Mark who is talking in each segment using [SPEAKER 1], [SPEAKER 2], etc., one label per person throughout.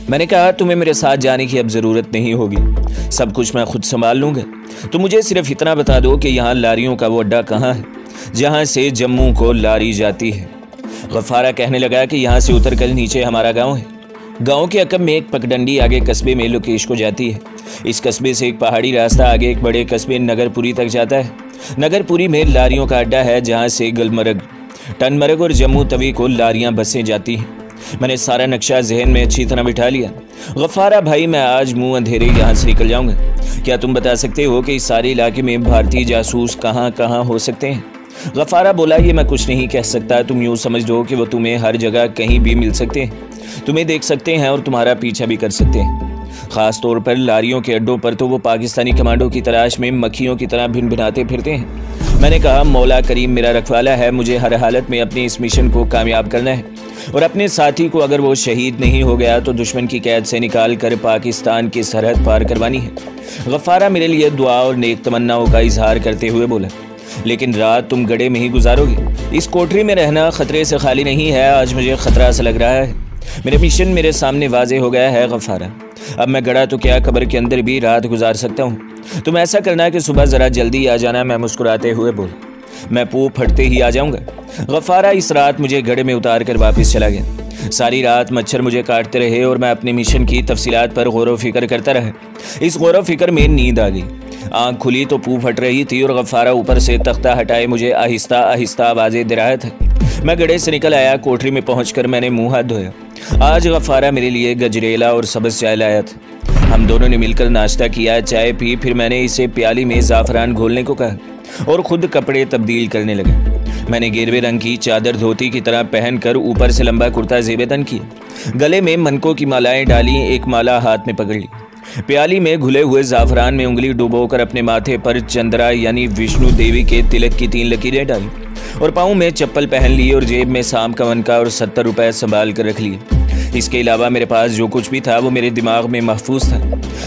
[SPEAKER 1] मैंने कहा तुम्हें मेरे साथ जाने की अब ज़रूरत नहीं होगी, सब कुछ मैं खुद संभाल लूँगा। तो मुझे सिर्फ इतना बता दो कि यहाँ लारियों का वो अड्डा कहाँ है जहाँ से जम्मू को लारी जाती है। गफ़ारा कहने लगा कि यहाँ से उतर कर नीचे हमारा गांव है। गांव के अकब में एक पगडंडी आगे कस्बे में लोकेश को जाती है। इस कस्बे से एक पहाड़ी रास्ता आगे एक बड़े कस्बे नगरपुरी तक जाता है। नगरपुरी में लारियों का अड्डा है जहाँ से गलमर्ग, टनमर्ग और जम्मू तवी को लारियाँ बसें जाती हैं। मैंने सारा नक्शा जहन में अच्छी तरह बिठा लिया। गफ़ारा भाई, मैं आज मुंह अंधेरे यहाँ से निकल जाऊँगा। क्या तुम बता सकते हो कि इस सारे इलाके में भारतीय जासूस कहाँ कहाँ हो सकते हैं? गफ़ारा बोला, ये मैं कुछ नहीं कह सकता। तुम यूँ समझ लो कि वो तुम्हें हर जगह कहीं भी मिल सकते हैं, तुम्हें देख सकते हैं और तुम्हारा पीछा भी कर सकते हैं। ख़ास तौर पर लारियों के अड्डों पर तो वो पाकिस्तानी कमांडो की तलाश में मक्खियों की तरह भिन भिनाते फिरते हैं। मैंने कहा, मौला करीम मेरा रखवाला है, मुझे हर हालत में अपने इस मिशन को कामयाब करना है और अपने साथी को अगर वो शहीद नहीं हो गया तो दुश्मन की कैद से निकाल कर पाकिस्तान की सरहद पार करवानी है। गफ़ारा मेरे लिए दुआ और नेक तमन्नाओं का इजहार करते हुए बोला, लेकिन रात तुम गड़े में ही गुजारोगे। इस कोठरी में रहना खतरे से खाली नहीं है। आज मुझे खतरा सा लग रहा है। मेरा मिशन मेरे सामने वाजे हो गया है गफ़ारा। अब मैं गड़ा तो क्या कब्र के अंदर भी रात गुजार सकता हूँ। तुम ऐसा करना कि सुबह ज़रा जल्दी आ जाना। मैं मुस्कुराते हुए बोला, मैं पूँ फटते ही आ जाऊँगा। गफ़ारा इस रात मुझे गड़े में उतार कर वापस चला गया। सारी रात मच्छर मुझे काटते रहे और मैं अपने मिशन की तफसीलात पर गौर व फिक्र करता रहा। इस गौर व फिक्र में नींद आ गई। आँख खुली तो पूँ फट रही थी और गफ़ारा ऊपर से तख्ता हटाए मुझे आहिस्ता आहिस्ता आवाज़ें दे रहा था। मैं गड़े से निकल आया। कोठरी में पहुंचकर मैंने मुंह हाथ धोया। आज गफ़ारा मेरे लिए गजरेला और सब्ज़ चाय लाया था। हम दोनों ने मिलकर नाश्ता किया, चाय पी, फिर मैंने इसे प्याली में ज़ाफ़रान घोलने को कहा और ख़ुद कपड़े तब्दील करने लगा। मैंने गेरवे रंग की चादर धोती की तरह पहनकर ऊपर से लंबा कुर्ता ज़ेबेदन किया, गले में मनकों की मालाएं डाली, एक माला हाथ में पकड़ ली। प्याली में घुले हुए ज़ाफ़रान में उंगली डुबोकर अपने माथे पर चंद्रा यानी विष्णु देवी के तिलक की 3 लकीरें डाली और पाँव में चप्पल पहन ली और जेब में शाम का वन का और 70 रुपये संभाल कर रख लिए। इसके अलावा मेरे पास जो कुछ भी था वो मेरे दिमाग में महफूज था।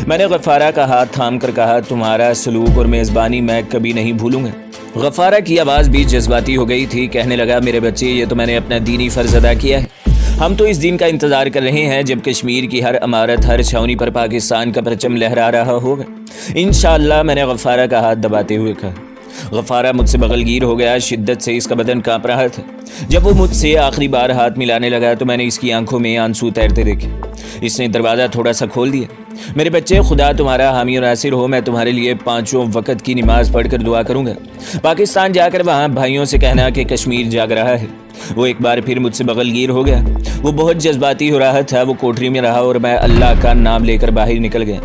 [SPEAKER 1] मैंने गफ़ारा का हाथ थाम कर कहा, तुम्हारा सलूक और मेज़बानी मैं कभी नहीं भूलूंगा। गफ़ारा की आवाज़ भी जज्बाती हो गई थी। कहने लगा, मेरे बच्चे, ये तो मैंने अपना दीनी फ़र्ज़ अदा किया है। हम तो इस दिन का इंतज़ार कर रहे हैं जब कश्मीर की हर इमारत, हर छावनी पर पाकिस्तान का परचम लहरा रहा होगा। इंशाअल्लाह, मैंने गफ़ारा का हाथ दबाते हुए कहा। गफ़ारा मुझसे बगलगीर हो गया। शिद्दत से इसका बदन काँप रहा था। जब वो मुझसे आखिरी बार हाथ मिलाने लगा तो मैंने इसकी आंखों में आंसू तैरते देखे। इसने दरवाज़ा थोड़ा सा खोल दिया। मेरे बच्चे, खुदा तुम्हारा हामी और नासिर हो। मैं तुम्हारे लिए 5 वक्त की नमाज़ पढ़कर दुआ करूँगा। पाकिस्तान जाकर वहाँ भाइयों से कहना कि कश्मीर जाग रहा है। वो एक बार फिर मुझसे बगलगीर हो गया। वो बहुत जज्बाती हो रहा था। वो कोठरी में रहा और मैं अल्लाह का नाम लेकर बाहर निकल गया।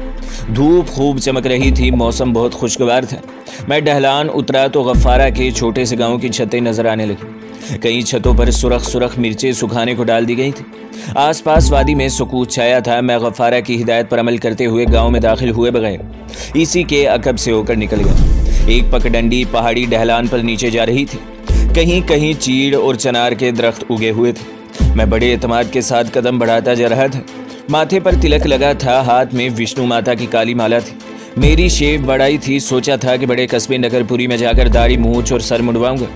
[SPEAKER 1] धूप खूब चमक रही थी, मौसम बहुत खुशगवार था। मैं ढलान उतरा तो गफ़ारा के छोटे से गांव की छतें नजर आने लगी। कई छतों पर सुरख मिर्चें सुखाने को डाल दी गई थी। आसपास वादी में सुकूत छाया था। मैं गफ़ारा की हिदायत पर अमल करते हुए गांव में दाखिल हुए बगैर इसी के अकब से होकर निकल गया। एक पगडंडी पहाड़ी ढलान पर नीचे जा रही थी। कहीं कहीं चीड़ और चनार के दरख्त उगे हुए थे। मैं बड़े एतमाद के साथ कदम बढ़ाता जा रहा था। माथे पर तिलक लगा था, हाथ में विष्णु माता की काली माला थी। मेरी शेव बढ़ाई थी। सोचा था कि बड़े कस्बे नगरपुरी में जाकर दाढ़ी, मूंछ और सर मुंडवाऊंगा।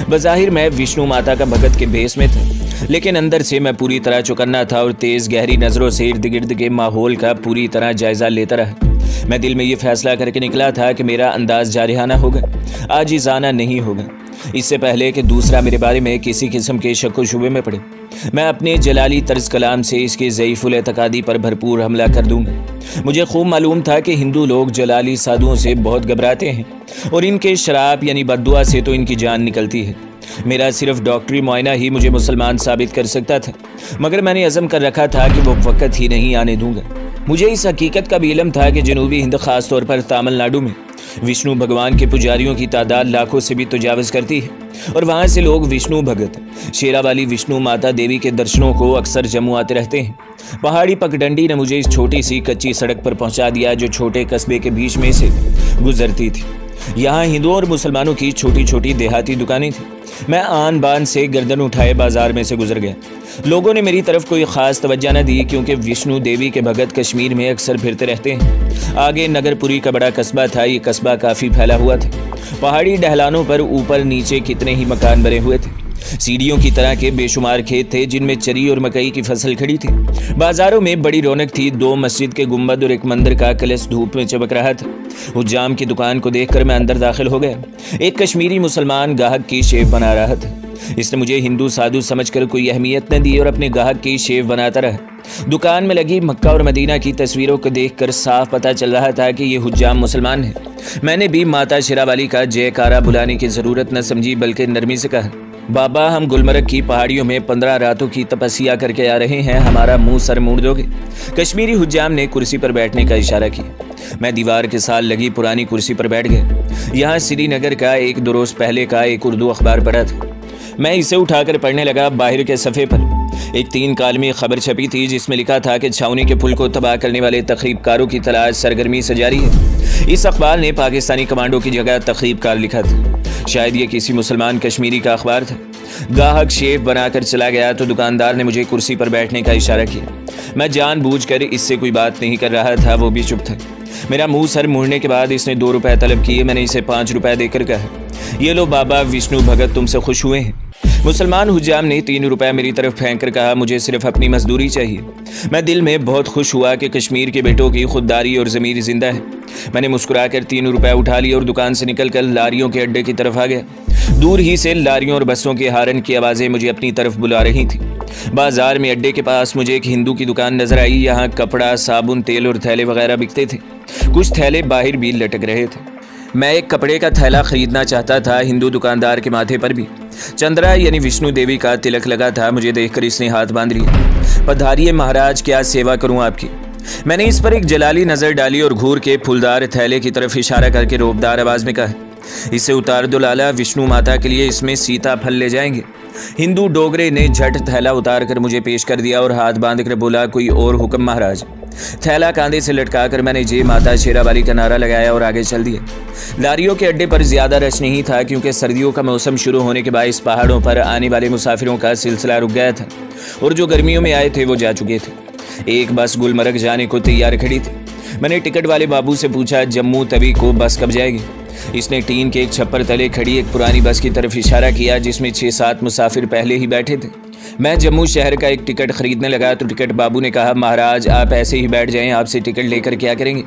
[SPEAKER 1] बज़ाहिर मैं विष्णु माता का भगत के भेष में था, लेकिन अंदर से मैं पूरी तरह चौकन्ना था और तेज़ गहरी नज़रों से इर्द गिर्द के माहौल का पूरी तरह जायज़ा लेता रहा। मैं दिल में ये फैसला करके निकला था कि मेरा अंदाज जारिहाना होगा, आजिज़ाना नहीं होगा। इससे पहले कि दूसरा मेरे बारे में किसी किस्म के शक व शुबे में पड़े, मैं अपने जलाली तर्ज कलाम से इसके ज़ईफ़ुल एतकादी पर भरपूर हमला कर दूंगा। मुझे खूब मालूम था कि हिंदू लोग जलाली साधुओं से बहुत घबराते हैं और इनके शराब यानी बद्दुआ से तो इनकी जान निकलती है। मेरा सिर्फ डॉक्टरी मुआयना ही मुझे मुसलमान साबित कर सकता था, मगर मैंने अज़म कर रखा था कि वो वक़्त ही नहीं आने दूंगा। मुझे इस हकीकत का भी इल्म था कि जनूबी हिंद ख़ास तौर पर तमिलनाडु में विष्णु भगवान के पुजारियों की तादाद लाखों से भी तजावज़ करती है और वहाँ से लोग विष्णु भगत शेरा वाली विष्णु माता देवी के दर्शनों को अक्सर जम्मू आते रहते हैं। पहाड़ी पगडंडी ने मुझे इस छोटी सी कच्ची सड़क पर पहुँचा दिया जो छोटे कस्बे के बीच में से गुजरती थी। यहाँ हिंदुओं और मुसलमानों की छोटी छोटी देहाती दुकानें थी। मैं आन बान से गर्दन उठाए बाजार में से गुजर गया। लोगों ने मेरी तरफ कोई ख़ास तवज्जो न दी, क्योंकि विष्णु देवी के भगत कश्मीर में अक्सर फिरते रहते हैं। आगे नगरपुरी का बड़ा कस्बा था। ये कस्बा काफ़ी फैला हुआ था। पहाड़ी ढलानों पर ऊपर नीचे कितने ही मकान बने हुए थे। सीढ़ियों की तरह के बेशुमार खेत थे जिनमें चरी और मकई की फसल खड़ी थी। बाजारों में बड़ी रौनक थी। 2 मस्जिद के गुंबद और एक मंदिर का कलश धूप में चमक रहा था। हुज्जाम की दुकान को देखकर मैं अंदर दाखिल हो गया। एक कश्मीरी मुसलमान ग्राहक की शेव बना रहा था। इसने मुझे हिंदू साधु समझकर कोई अहमियत न दी और अपने ग्राहक की शेव बनाता रहा। दुकान में लगी मक्का और मदीना की तस्वीरों को देखकर साफ पता चल रहा था कि ये हुज्जाम मुसलमान है। मैंने भी माता शेरावाली का जयकारा बुलाने की ज़रूरत न समझी, बल्कि नरमी से कहा, बाबा, हम गुलमर्ग की पहाड़ियों में 15 रातों की तपस्या करके आ रहे हैं, हमारा मुंह सर मोड़ दोगे? कश्मीरी हुज्जाम ने कुर्सी पर बैठने का इशारा किया। मैं दीवार के साथ लगी पुरानी कुर्सी पर बैठ गया। यहाँ श्रीनगर का 1-2 रोज़ पहले का एक उर्दू अखबार पढ़ा था। मैं इसे उठाकर पढ़ने लगा। बाहर के सफ़े पर एक 3 कालमी खबर छपी थी जिसमें लिखा था कि छावनी के पुल को तबाह करने वाले तखरीबकारों की तलाश सरगर्मी से जारी है। इस अखबार ने पाकिस्तानी कमांडो की जगह तखरीबकार लिखा था। शायद ये किसी मुसलमान कश्मीरी का अखबार था। ग्राहक शेफ बनाकर चला गया तो दुकानदार ने मुझे कुर्सी पर बैठने का इशारा किया। मैं जानबूझकर इससे कोई बात नहीं कर रहा था, वो भी चुप था। मेरा मुंह सर मुड़ने के बाद इसने 2 रुपए तलब किए। मैंने इसे 5 रुपए देकर कहा, ये लो बाबा, विष्णु भगत तुमसे खुश हुए हैं। मुसलमान हुज्जाम ने 3 रुपए मेरी तरफ फेंक कर कहा, मुझे सिर्फ अपनी मजदूरी चाहिए। मैं दिल में बहुत खुश हुआ कि कश्मीर के बेटों की खुददारी और ज़मीर जिंदा है। मैंने मुस्कुराकर 3 रुपए उठा लिए और दुकान से निकलकर लारियों के अड्डे की तरफ आ गया। दूर ही से लारियों और बसों के हारन की आवाज़ें मुझे अपनी तरफ बुला रही थी। बाजार में अड्डे के पास मुझे एक हिंदू की दुकान नजर आई। यहाँ कपड़ा, साबुन, तेल और थैले वगैरह बिकते थे। कुछ थैले बाहर भी लटक रहे थे। मैं एक कपड़े का थैला खरीदना चाहता था। हिंदू दुकानदार के माथे पर भी चंद्रा यानी विष्णु देवी का तिलक लगा था। मुझे देखकर इसने हाथ बांध लिया। पधारिए महाराज, क्या सेवा करूं आपकी? मैंने इस पर एक जलाली नज़र डाली और घूर के फूलदार थैले की तरफ इशारा करके रोबदार आवाज़ में कहा, इसे उतार दो लाला, विष्णु माता के लिए इसमें सीता फल ले जाएंगे। हिंदू डोगरे ने झट थैला उतार कर मुझे पेश कर दिया और हाथ बांध कर बोला, कोई और हुक्म महाराज? थैला कांधे से लटकाकर मैंने जय माता शेरावाली का नारा लगाया और आगे चल दिया। लारियों के अड्डे पर ज्यादा रश नहीं था, क्योंकि सर्दियों का मौसम शुरू होने के बाद पहाड़ों पर आने वाले मुसाफिरों का सिलसिला रुक गया था और जो गर्मियों में आए थे वो जा चुके थे। एक बस गुलमर्ग जाने को तैयार खड़ी थी। मैंने टिकट वाले बाबू से पूछा, जम्मू तवी को बस कब जाएगी? इसने टीन के एक छप्पर तले खड़ी एक पुरानी बस की तरफ इशारा किया जिसमें 6-7 मुसाफिर पहले ही बैठे थे। मैं जम्मू शहर का एक टिकट खरीदने लगा तो टिकट बाबू ने कहा, महाराज आप ऐसे ही बैठ जाएं, आपसे टिकट लेकर क्या करेंगे?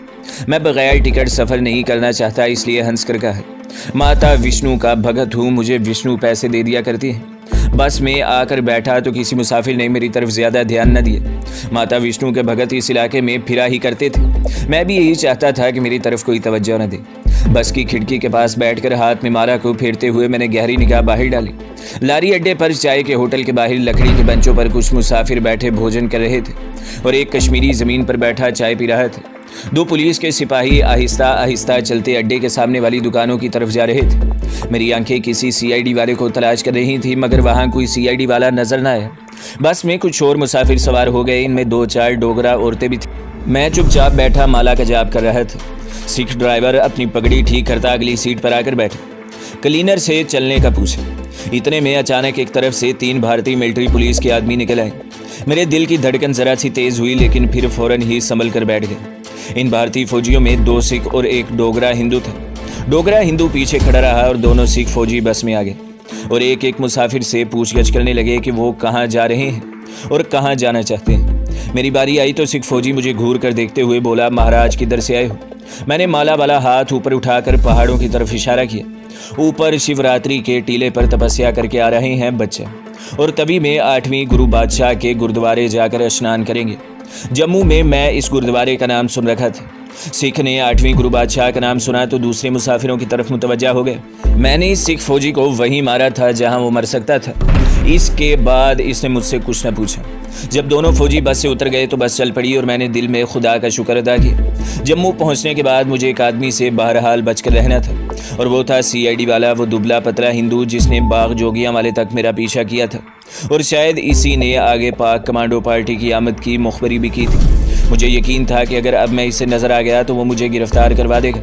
[SPEAKER 1] मैं बगैर टिकट सफ़र नहीं करना चाहता, इसलिए हंस कर कहा, माता विष्णु का भगत हूँ, मुझे विष्णु पैसे दे दिया करती है। बस में आकर बैठा तो किसी मुसाफिर ने मेरी तरफ ज़्यादा ध्यान न दिया। माता विष्णु के भगत इस इलाके में फिरा ही करते थे। मैं भी यही चाहता था कि मेरी तरफ कोई तवज्जो न दे। बस की खिड़की के पास बैठकर हाथ में माला को फेरते हुए मैंने गहरी निगाह बाहर डाली। लारी अड्डे पर चाय के होटल के बाहर लकड़ी के बेंचों पर कुछ मुसाफिर बैठे भोजन कर रहे थे और एक कश्मीरी ज़मीन पर बैठा चाय पी रहा था। 2 पुलिस के सिपाही आहिस्ता आहिस्ता चलते अड्डे के सामने वाली दुकानों की तरफ जा रहे थे। मेरी आंखें किसी सीआईडी वाले को तलाश कर रही थी, मगर वहाँ कोई सीआईडी वाला नजर न आया। बस में कुछ और मुसाफिर सवार हो गए, इनमें 2-4 डोगरा औरतें भी थी। मैं चुपचाप बैठा माला का जाप कर रहा था। सिख ड्राइवर अपनी पगड़ी ठीक करता अगली सीट पर आकर बैठा। क्लीनर से चलने का पूछा। इतने में अचानक एक तरफ से 3 भारतीय मिलिट्री पुलिस के आदमी निकल आए। मेरे दिल की धड़कन जरा सी तेज हुई, लेकिन फिर फौरन ही संभल कर बैठ गए। इन भारतीय फौजियों में 2 सिख और 1 डोगरा हिंदू था। डोगरा हिंदू पीछे खड़ा रहा और दोनों सिख फौजी बस में आ गए और एक मुसाफिर से पूछगछ करने लगे कि वो कहाँ जा रहे हैं और कहाँ जाना चाहते हैं। मेरी बारी आई तो सिख फौजी मुझे घूर कर देखते हुए बोला, महाराज किधर से आए हो? मैंने माला वाला हाथ ऊपर उठाकर पहाड़ों की तरफ इशारा किया। ऊपर शिवरात्रि के टीले पर तपस्या करके आ रहे हैं बच्चे और तभी में 8वीं गुरु बादशाह के गुरुद्वारे जाकर स्नान करेंगे। जम्मू में मैं इस गुरुद्वारे का नाम सुन रखा था। सिख ने 8वीं गुरु बादशाह का नाम सुना तो दूसरे मुसाफिरों की तरफ मुतवज्जा हो गए। मैंने इस सिख फौजी को वहीं मारा था जहां वो मर सकता था। इसके बाद इसने मुझसे कुछ न पूछा। जब दोनों फौजी बस से उतर गए तो बस चल पड़ी और मैंने दिल में खुदा का शुक्र अदा किया। जम्मू पहुंचने के बाद मुझे एक आदमी से बहरहाल बचकर रहना था और वो था सीआईडी वाला, वो दुबला पतला हिंदू जिसने बाग जोगियां वाले तक मेरा पीछा किया था और शायद इसी ने आगे पाक कमांडो पार्टी की आमद की मुखबरी भी की थी। मुझे यकीन था कि अगर अब मैं इसे नज़र आ गया तो वो मुझे गिरफ्तार करवा देगा।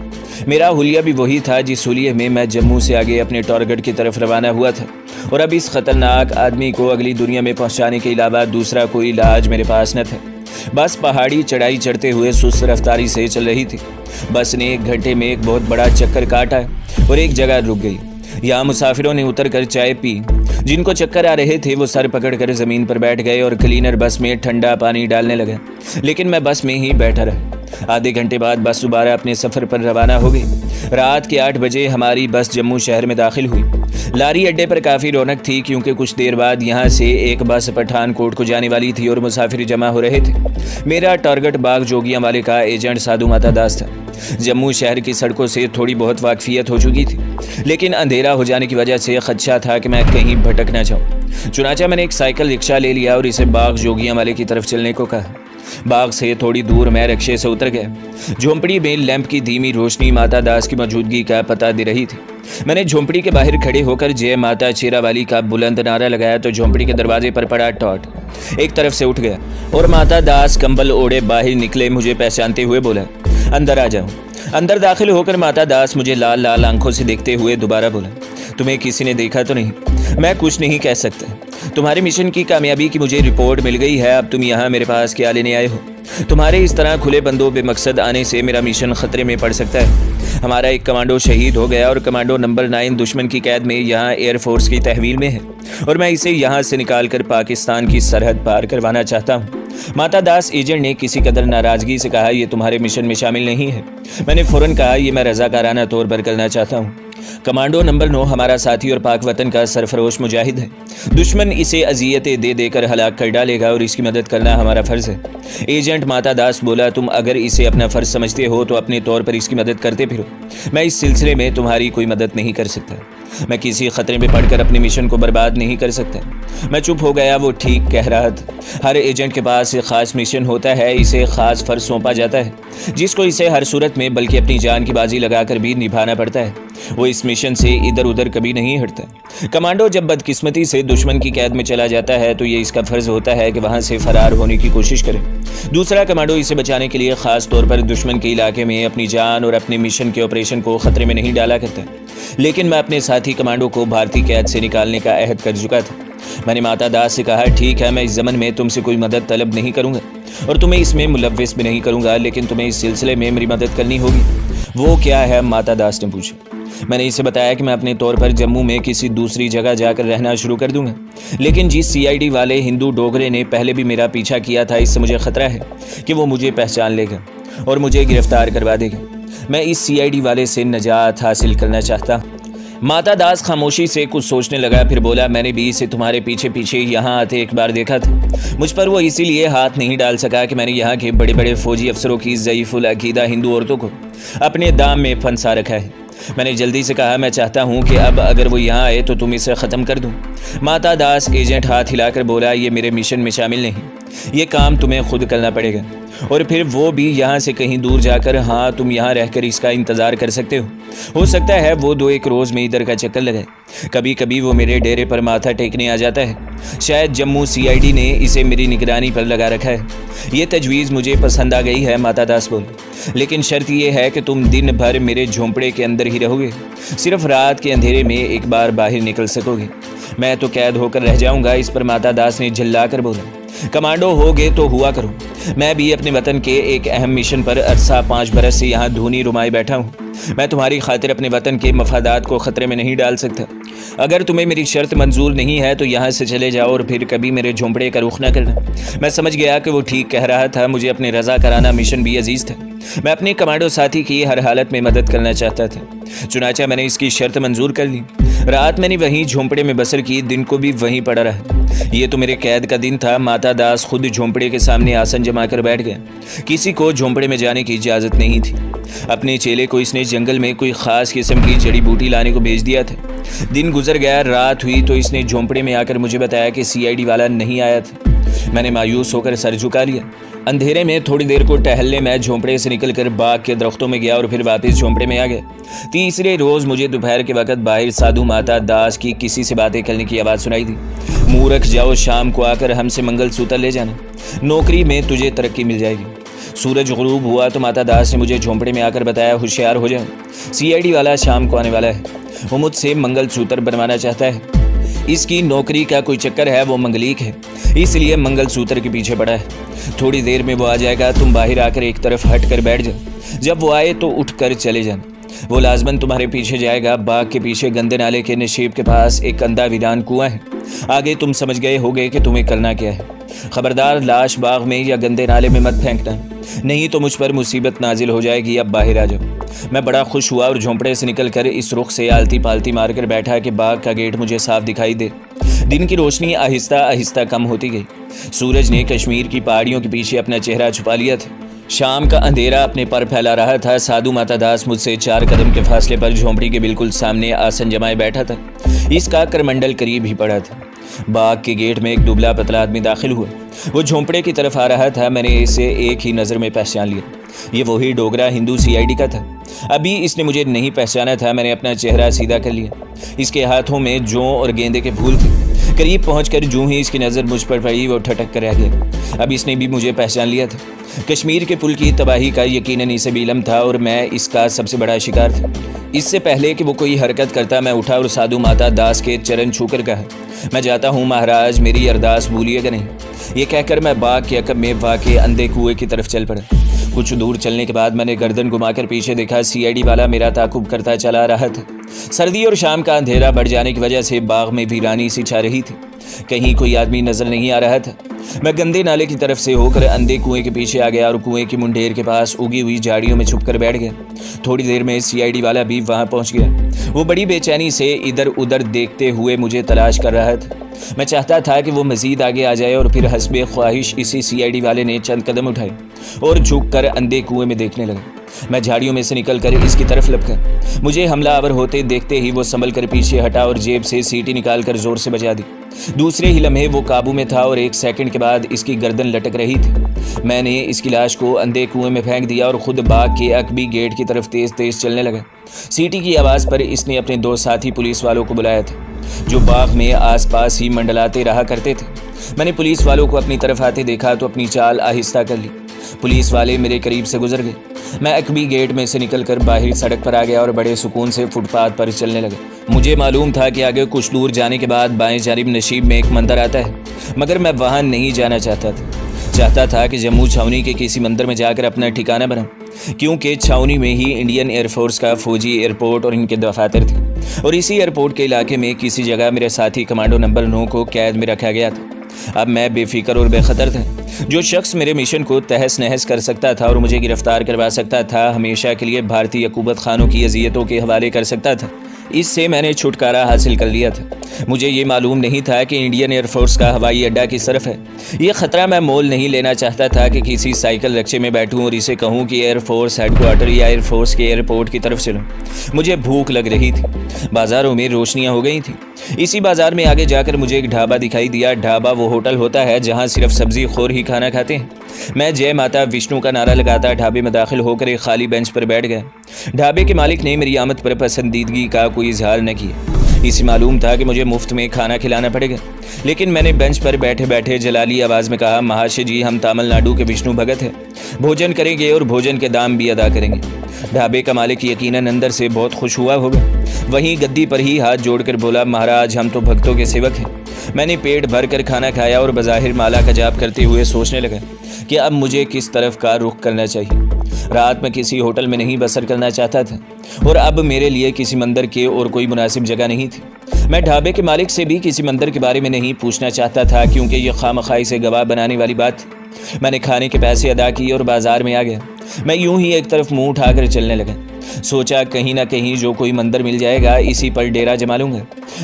[SPEAKER 1] मेरा हुलिया भी वही था जिस हुलिये में मैं जम्मू से आगे अपने टारगेट की तरफ रवाना हुआ था और अब इस खतरनाक आदमी को अगली दुनिया में पहुंचाने के अलावा दूसरा कोई इलाज मेरे पास न था। बस पहाड़ी चढ़ाई चढ़ते हुए सुस्त रफ्तारी से चल रही थी। बस ने 1 घंटे में एक बहुत बड़ा चक्कर काटा और एक जगह रुक गई। यहाँ मुसाफिरों ने उतरकर चाय पी। जिनको चक्कर आ रहे थे वो सर पकड़कर ज़मीन पर बैठ गए और क्लीनर बस में ठंडा पानी डालने लगे, लेकिन मैं बस में ही बैठा रहा। आधे घंटे बाद बस दोबारा अपने सफ़र पर रवाना हो गई। रात के 8 बजे हमारी बस जम्मू शहर में दाखिल हुई। लारी अड्डे पर काफ़ी रौनक थी, क्योंकि कुछ देर बाद यहाँ से एक बस पठानकोट को जाने वाली थी और मुसाफिर जमा हो रहे थे। मेरा टारगेट बाग जोगियां वाले का एजेंट साधु माता दास था। जम्मू शहर की सड़कों से थोड़ी बहुत वाकफियत हो चुकी थी, लेकिन अंधेरा हो जाने की वजह से खदशा था कि मैं कहीं भटक ना जाऊँ। चुनाचा मैंने एक साइकिल रिक्शा ले लिया और इसे बाग जोगियां वाले की तरफ चलने को कहा। बाग से थोड़ी दूर मैं रिक्शे से उतर गया। झोंपड़ी में लैंप की धीमी रोशनी माता दास की मौजूदगी का पता दे रही थी। मैंने झोंपड़ी के बाहर खड़े होकर जय माता चेरा वाली का बुलंद नारा लगाया तो झोंपड़ी के दरवाजे पर पड़ा टॉर्च एक तरफ से उठ गया और माता दास कंबल ओढ़े बाहर निकले। मुझे पहचानते हुए बोला, अंदर आ जाओ। अंदर दाखिल होकर माता दास मुझे लाल लाल आंखों से देखते हुए दोबारा बोला, तुम्हें किसी ने देखा तो नहीं? मैं कुछ नहीं कह सकता। तुम्हारे मिशन की कामयाबी की मुझे रिपोर्ट मिल गई है। अब तुम यहाँ मेरे पास क्या लेने आए हो? तुम्हारे इस तरह खुले बंदों बेमकसद आने से मेरा मिशन खतरे में पड़ सकता है। हमारा एक कमांडो शहीद हो गया और कमांडो नंबर 9 दुश्मन की कैद में यहाँ एयरफोर्स की तहवील में है और मैं इसे यहाँ से निकालकर पाकिस्तान की सरहद पार करवाना चाहता हूँ। माता दास एजेंट ने किसी कदर नाराजगी से कहा, ये तुम्हारे मिशन में शामिल नहीं है। मैंने फौरन कहा, ये मैं रजाकाराना तौर पर करना चाहता हूँ। कमांडो नंबर 9 हमारा साथी और पाक वतन का सरफरोश मुजाहिद है। दुश्मन इसे अजियतें दे देकर हलाक कर डालेगा और इसकी मदद करना हमारा फ़र्ज़ है। एजेंट माता दास बोला, तुम अगर इसे अपना फ़र्ज़ समझते हो तो अपने तौर पर इसकी मदद करते फिरो। मैं इस सिलसिले में तुम्हारी कोई मदद नहीं कर सकता। मैं किसी खतरे में पड़कर अपने मिशन को बर्बाद नहीं कर सकता। मैं चुप हो गया। वो ठीक कह रहा था। हर एजेंट के पास एक ख़ास मिशन होता है, इसे ख़ास फ़र्ज़ सौंपा जाता है जिसको इसे हर सूरत में बल्कि अपनी जान की बाजी लगाकर भी निभाना पड़ता है। वो इस मिशन से इधर उधर कभी नहीं हटता। कमांडो जब बदकिस्मती से दुश्मन की कैद में चला जाता है तो ये इसका फ़र्ज़ होता है कि वहाँ से फ़रार होने की कोशिश करे। दूसरा कमांडो इसे बचाने के लिए ख़ास तौर पर दुश्मन के इलाके में अपनी जान और अपने मिशन के ऑपरेशन को ख़तरे में नहीं डाला करता। लेकिन मैं अपने साथी कमांडो को भारतीय कैद से निकालने का अहद कर चुका था। मैंने माता दास से कहा, ठीक है, मैं इस ज़मन में तुमसे कोई मदद तलब नहीं करूँगा और तुम्हें इसमें मुलव्विस भी नहीं करूँगा, लेकिन तुम्हें इस सिलसिले में मेरी मदद करनी होगी। वो क्या है? माता दास ने पूछा। मैंने इसे बताया कि मैं अपने तौर पर जम्मू में किसी दूसरी जगह जाकर रहना शुरू कर दूंगा, लेकिन जिस CID वाले हिंदू डोगरे ने पहले भी मेरा पीछा किया था, इससे मुझे ख़तरा है कि वो मुझे पहचान लेगा और मुझे गिरफ्तार करवा देगा। मैं इस CID वाले से निजात हासिल करना चाहता हूँ। माता दास खामोशी से कुछ सोचने लगा, फिर बोला, मैंने भी इसे तुम्हारे पीछे पीछे यहाँ आते एक बार देखा था। मुझ पर वो इसीलिए हाथ नहीं डाल सका कि मैंने यहाँ के बड़े बड़े फौजी अफसरों की ज़ईफ़ुल अक़ीदा हिंदू औरतों को अपने दाम में फंसा रखा है। मैंने जल्दी से कहा, मैं चाहता हूँ कि अब अगर वो यहाँ आए तो तुम इसे ख़त्म कर दो। माता दास एजेंट हाथ हिलाकर बोला, ये मेरे मिशन में शामिल नहीं, ये काम तुम्हें खुद करना पड़ेगा और फिर वो भी यहाँ से कहीं दूर जाकर। हाँ, तुम यहाँ रहकर इसका इंतज़ार कर सकते हो सकता है वो 2-1 रोज़ में इधर का चक्कर लगाए। कभी कभी वो मेरे डेरे पर माथा टेकने आ जाता है। शायद जम्मू CID ने इसे मेरी निगरानी पर लगा रखा है। ये तजवीज़ मुझे पसंद आ गई है, माता दास बोले, लेकिन शर्त ये है कि तुम दिन भर मेरे झोंपड़े के अंदर ही रहोगे, सिर्फ रात के अंधेरे में एक बार बाहर निकल सकोगे। मैं तो कैद होकर रह जाऊँगा। इस पर माता दास ने झल्ला कर बोला, कमांडो होगे तो हुआ करो। मैं भी अपने वतन के एक अहम मिशन पर अरसा 5 बरस से यहाँ धूनी रुमाई बैठा हूँ। मैं तुम्हारी खातिर अपने वतन के मफादात को ख़तरे में नहीं डाल सकता। अगर तुम्हें मेरी शर्त मंजूर नहीं है तो यहाँ से चले जाओ और फिर कभी मेरे झोंपड़े का रुख न करना। मैं समझ गया कि वो ठीक कह रहा था। मुझे अपने रज़ाकाराना मिशन भी अजीज़ था। मैं अपने कमांडो साथी की हर हालत में मदद करना चाहता था। चुनाचा मैंने इसकी शर्त मंजूर कर ली। रात मैंने वहीं झोंपड़े में बसर की, दिन को भी वहीं पड़ा रहा। ये तो मेरे कैद का दिन था। माता दास खुद झोंपड़े के सामने आसन जमा कर बैठ गया। किसी को झोंपड़े में जाने की इजाज़त नहीं थी। अपने चेले को इसने जंगल में कोई ख़ास किस्म की जड़ी बूटी लाने को भेज दिया था। दिन गुजर गया, रात हुई तो इसने झोंपड़े में आकर मुझे बताया कि CID वाला नहीं आया था। मैंने मायूस होकर सर झुका लिया। अंधेरे में थोड़ी देर को टहलने मैं झोंपड़े से निकलकर बाग के दरख्तों में गया और फिर वापस झोंपड़े में आ गया। तीसरे रोज़ मुझे दोपहर के वक्त बाहर साधु माता दास की किसी से बातें करने की आवाज़ सुनाई दी। मूर्ख जाओ, शाम को आकर हमसे मंगलसूत्र ले जाना, नौकरी में तुझे तरक्की मिल जाएगी। सूरज गुरूब हुआ तो माता दास ने मुझे झोंपड़े में आकर बताया, होशियार हो जाओ, CID वाला शाम को आने वाला है। वो मुझसे मंगलसूत्र बनवाना चाहता है। इसकी नौकरी का कोई चक्कर है, वो मंगलिक है, इसलिए मंगलसूत्र के पीछे पड़ा है। थोड़ी देर में वो आ जाएगा, तुम बाहर आकर एक तरफ हट कर बैठ जाओ। जब वो आए तो उठ कर चले जाना। वो लाजमन तुम्हारे पीछे जाएगा। बाग के पीछे गंदे नाले के नशीब के पास एक अंधा वीरान कुआं है। आगे तुम समझ गए होगे कि तुम्हें करना क्या है। खबरदार लाश बाग में या गंदे नाले में मत फेंकना, नहीं तो मुझ पर मुसीबत नाजिल हो जाएगी। अब बाहर आ जाओ। मैं बड़ा खुश हुआ और झोंपड़े से निकलकर इस रुख से आलती पालती मारकर बैठा कि बाग का गेट मुझे साफ दिखाई दे। दिन की रोशनी आहिस्ता आहिस्ता कम होती गई। सूरज ने कश्मीर की पहाड़ियों के पीछे अपना चेहरा छुपा लिया था। शाम का अंधेरा अपने पर फैला रहा था। साधु माता दास मुझसे 4 कदम के फासले पर झोंपड़ी के बिल्कुल सामने आसन जमाए बैठा था। इसका करमंडल करीब ही पड़ा था। बाग के गेट में एक दुबला पतला आदमी दाखिल हुआ। वो झोंपड़े की तरफ आ रहा था। मैंने इसे एक ही नज़र में पहचान लिया। ये वही डोगरा हिंदू CID का था। अभी इसने मुझे नहीं पहचाना था। मैंने अपना चेहरा सीधा कर लिया। इसके हाथों में जौ और गेंदे के फूल थे। करीब पहुंचकर जूं ही इसकी नज़र मुझ पर पड़ी, वो ठटक कर रह गया। अब इसने भी मुझे पहचान लिया था। कश्मीर के पुल की तबाही का यकीनन इसे भी इल्म था और मैं इसका सबसे बड़ा शिकार था। इससे पहले कि वो कोई हरकत करता, मैं उठा और साधु माता दास के चरण छूकर कहा, मैं जाता हूँ महाराज, मेरी अरदास भूलिएगा नहीं। ये कहकर मैं बाग के अकब में वाक़े अंधे कुएं की तरफ चल पड़ा। कुछ दूर चलने के बाद मैंने गर्दन घुमाकर पीछे देखा। CID वाला मेरा ताकुब करता चला रहा था। सर्दी और शाम का अंधेरा बढ़ जाने की वजह से बाग में वीरानी सी छा रही थी। कहीं कोई आदमी नजर नहीं आ रहा था। मैं गंदे नाले की तरफ से होकर अंधे कुएं के पीछे आ गया और कुएं की मुंडेर के पास उगी हुई झाड़ियों में छुपकर बैठ गया। थोड़ी देर में CID वाला भी वहां पहुंच गया। वो बड़ी बेचैनी से इधर उधर देखते हुए मुझे तलाश कर रहा था। मैं चाहता था कि वो मजीद आगे आ जाए और फिर हस्बे ख्वाहिश इसी CID वाले ने चंद कदम उठाए और झुककर अंधे कुएं में देखने लगा। मैं झाड़ियों में से निकलकर इसकी तरफ लपका। मुझे हमलावर होते देखते ही वो संभल कर पीछे हटा और जेब से सीटी निकालकर जोर से बजा दी। दूसरे ही लम्हे वो काबू में था और 1 सेकंड के बाद इसकी गर्दन लटक रही थी। मैंने इसकी लाश को अंधे कुएं में फेंक दिया और खुद बाग के अकबी गेट की तरफ तेज तेज चलने लगा। सीटी की आवाज़ पर इसने अपने 2 साथी पुलिस वालों को बुलाया था, जो बाग में आसपास ही मंडलाते रहा करते थे। मैंने पुलिस वालों को अपनी तरफ आते देखा तो अपनी चाल आहिस्ता कर ली। पुलिस वाले मेरे करीब से गुजर गए। मैं अकबी गेट में से निकलकर बाहर सड़क पर आ गया और बड़े सुकून से फुटपाथ पर चलने लगा। मुझे मालूम था कि आगे कुछ दूर जाने के बाद बाएं जानिब नशीब में एक मंदिर आता है, मगर मैं वहां नहीं जाना चाहता था कि जम्मू छावनी के किसी मंदिर में जाकर अपना ठिकाना बनाऊं, क्योंकि छावनी में ही इंडियन एयरफोर्स का फौजी एयरपोर्ट और इनके दफातर थे और इसी एयरपोर्ट के इलाके में किसी जगह मेरे साथी कमांडो नंबर 9 को कैद में रखा गया था। अब मैं बेफिक्र और बेखतर था। जो शख्स मेरे मिशन को तहस नहस कर सकता था और मुझे गिरफ्तार करवा सकता था, हमेशा के लिए भारतीय हुकूमत खानों की अजियतों के हवाले कर सकता था, इससे मैंने छुटकारा हासिल कर लिया था। मुझे ये मालूम नहीं था कि इंडियन एयरफोर्स का हवाई अड्डा किस तरफ है। ये ख़तरा मैं मोल नहीं लेना चाहता था कि किसी साइकिल रिक्शे में बैठूं और इसे कहूं कि एयरफोर्स हेडक्वार्टर या एयरफोर्स के एयरपोर्ट की तरफ चलूं। मुझे भूख लग रही थी। बाज़ारों में रोशनियां हो गई थी। इसी बाज़ार में आगे जाकर मुझे एक ढाबा दिखाई दिया। ढाबा वो होटल होता है जहाँ सिर्फ सब्जी खोर ही खाना खाते हैं। मैं जय माता विष्णु का नारा लगाता ढाबे में दाखिल होकर एक खाली बेंच पर बैठ गया। ढाबे के मालिक ने मेरी आमद पर पसंदीदगी का कोई इजहार न किया। इसे मालूम था कि मुझे मुफ्त में खाना खिलाना पड़ेगा, लेकिन मैंने बेंच पर बैठे बैठे जलाली आवाज़ में कहा, महाशय जी, हम तमिलनाडु के विष्णु भगत हैं, भोजन करेंगे और भोजन के दाम भी अदा करेंगे। ढाबे का मालिक यकीनन अंदर से बहुत खुश हुआ होगा। वहीं गद्दी पर ही हाथ जोड़कर बोला, महाराज, हम तो भक्तों के सेवक हैं। मैंने पेट भर कर खाना खाया और बज़ाहिर माला का जाप करते हुए सोचने लगा कि अब मुझे किस तरफ का रुख करना चाहिए। रात में किसी होटल में नहीं बसर करना चाहता था और अब मेरे लिए किसी मंदिर के और कोई मुनासिब जगह नहीं थी। मैं ढाबे के मालिक से भी किसी मंदिर के बारे में नहीं पूछना चाहता था, क्योंकि यह खामखाई से गवाह बनाने वाली बात थी। मैंने खाने के पैसे अदा किए और बाजार में आ गया। मैं यूं ही एक तरफ मुंह उठाकर चलने लगा। सोचा कहीं ना कहीं जो कोई मंदिर मिल जाएगा, इसी पर डेरा जमा लूंगा।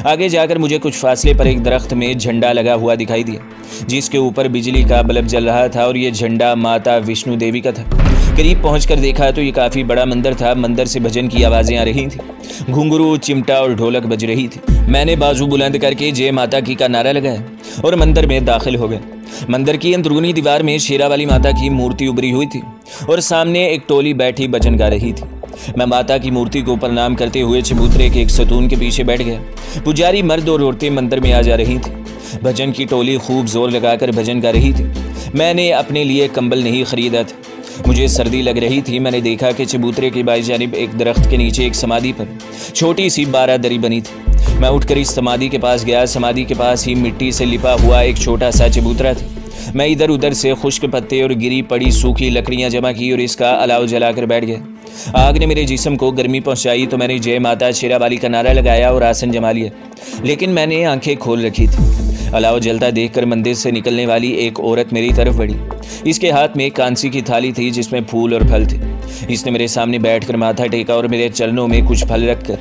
[SPEAKER 1] आगे जाकर मुझे कुछ फासले पर एक दरख्त में झंडा लगा हुआ दिखाई दिया, जिसके ऊपर बिजली का बल्ब जल रहा था और ये झंडा माता विष्णु देवी का था। करीब पहुंचकर देखा तो ये काफ़ी बड़ा मंदिर था। मंदिर से भजन की आवाज़ें आ रही थीं। घुंघरू, चिमटा और ढोलक बज रही थी। मैंने बाजू बुलंद करके जय माता की का नारा लगाया और मंदिर में दाखिल हो गया। मंदिर की अंदरूनी दीवार में शेरा वाली माता की मूर्ति उभरी हुई थी और सामने एक टोली बैठी भजन गा रही थी। मैं माता की मूर्ति को प्रणाम करते हुए चबूतरे के एक सतून के पीछे बैठ गया। पुजारी मर्द और औरतें मंदिर में आ जा रही थी। भजन की टोली खूब जोर लगाकर भजन गा रही थी। मैंने अपने लिए कंबल नहीं खरीदा था, मुझे सर्दी लग रही थी। मैंने देखा कि चबूतरे की बाई जानिब एक दरख्त के नीचे एक समाधि पर छोटी सी बारादरी बनी थी। मैं उठकर इस समाधि के पास गया। समाधि के पास ही मिट्टी से लिपा हुआ एक छोटा सा चबूतरा था। मैं इधर उधर से खुश्क पत्ते और गिरी पड़ी सूखी लकड़ियां जमा की और इसका अलाव जलाकर बैठ गया। आग ने मेरे जिस्म को गर्मी पहुंचाई तो मैंने जय माता शेरावाली का नारा लगाया और आसन जमा लिया, लेकिन मैंने आंखें खोल रखी थी। अलाव जलता देखकर मंदिर से निकलने वाली एक औरत मेरी तरफ बढ़ी। इसके हाथ में कांसी की थाली थी जिसमें फूल और फल थे। इसने मेरे सामने बैठकर माथा टेका और मेरे चरणों में कुछ फल रखकर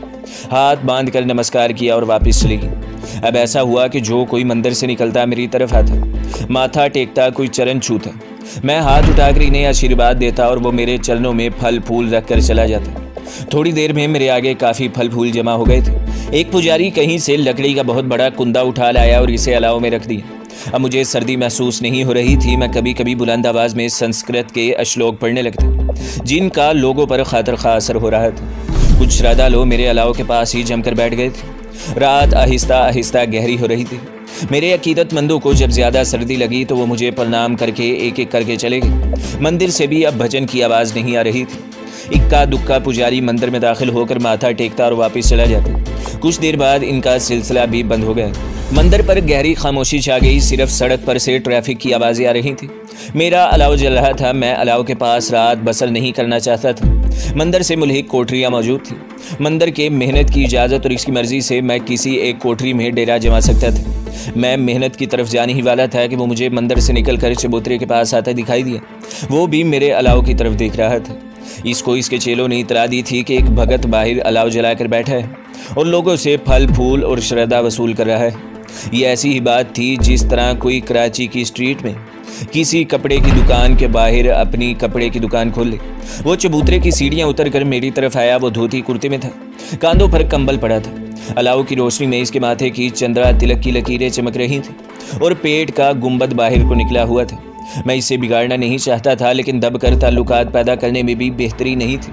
[SPEAKER 1] हाथ बांधकर नमस्कार किया और वापस चली गई। अब ऐसा हुआ कि जो कोई मंदिर से निकलता मेरी तरफ आता, माथा टेकता, कोई चरण छूता, मैं हाथ उठाकर इन्हें आशीर्वाद देता और वो मेरे चरणों में फल फूल रखकर चला जाता। थोड़ी देर में मेरे आगे काफ़ी फल फूल जमा हो गए थे। एक पुजारी कहीं से लकड़ी का बहुत बड़ा कुंदा उठा लाया और इसे अलाव में रख दिया। अब मुझे सर्दी महसूस नहीं हो रही थी। मैं कभी कभी बुलंद आवाज़ में संस्कृत के श्लोक पढ़ने लगता, जिनका लोगों पर खातर खा असर हो रहा था। कुछ श्रद्धालु मेरे अलाव के पास ही जमकर बैठ गए थे। रात आहिस्ता आहिस्ता गहरी हो रही थी। मेरे अकीदतमंदों को जब ज़्यादा सर्दी लगी तो वो मुझे प्रणाम करके एक एक करके चले गए। मंदिर से भी अब भजन की आवाज़ नहीं आ रही थी। इक्का दुक्का पुजारी मंदिर में दाखिल होकर माथा टेकता और वापस चला जाता। कुछ देर बाद इनका सिलसिला भी बंद हो गया। मंदिर पर गहरी खामोशी छा गई। सिर्फ सड़क पर से ट्रैफिक की आवाज़ें आ रही थी। मेरा अलाव जल रहा था। मैं अलाव के पास रात बसर नहीं करना चाहता था। मंदिर से मुल्हिक कोठरियाँ मौजूद थी। मंदिर के मेहनत की इजाज़त और इसकी मर्ज़ी से मैं किसी एक कोठरी में डेरा जमा सकता था। मैं मेहनत की तरफ जाने ही वाला था कि वो मुझे मंदिर से निकलकर चबूतरे के पास आता दिखाई दिया। वो भी मेरे अलाव की तरफ देख रहा था। इसको इसके चेलों ने इतला दी थी कि एक भगत बाहर अलाव जलाकर बैठा है और लोगों से फल फूल और श्रद्धा वसूल कर रहा है। ये ऐसी ही बात थी जिस तरह कोई कराची की स्ट्रीट में किसी कपड़े की दुकान के बाहर अपनी कपड़े की दुकान खोल ले। वो चबूतरे की सीढ़ियां उतरकर मेरी तरफ आया। वो धोती कुर्ते में था, कांधों पर कंबल पड़ा था। अलाव की रोशनी में इसके माथे की चंद्रा तिलक की लकीरें चमक रही थी और पेट का गुंबद बाहर को निकला हुआ था। मैं इसे बिगाड़ना नहीं चाहता था, लेकिन दबकर ताल्लुकात पैदा करने में भी बेहतरी नहीं थी।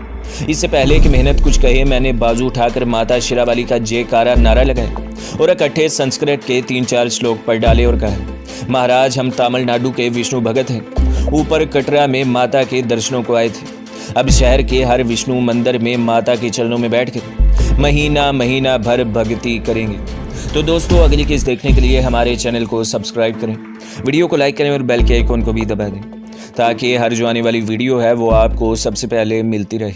[SPEAKER 1] इससे पहले कि मेहनत कुछ कहे, मैंने बाजू उठाकर माता शेरावाली का जयकारा नारा लगाया और इकट्ठे संस्कृत के 3-4 श्लोक पढ़ डाले और कहा, महाराज हम तमिलनाडु के विष्णु भगत हैं। ऊपर कटरा में माता के दर्शनों को आए थे। अब शहर के हर विष्णु मंदिर में माता के चरणों में बैठकर महीना भर भक्ति करेंगे। तो दोस्तों, अगली किस्त देखने के लिए हमारे चैनल को सब्सक्राइब करें, वीडियो को लाइक करें और बेल के आइकॉन को भी दबा दें ताकि हर जो आने वाली वीडियो है वो आपको सबसे पहले मिलती रहे।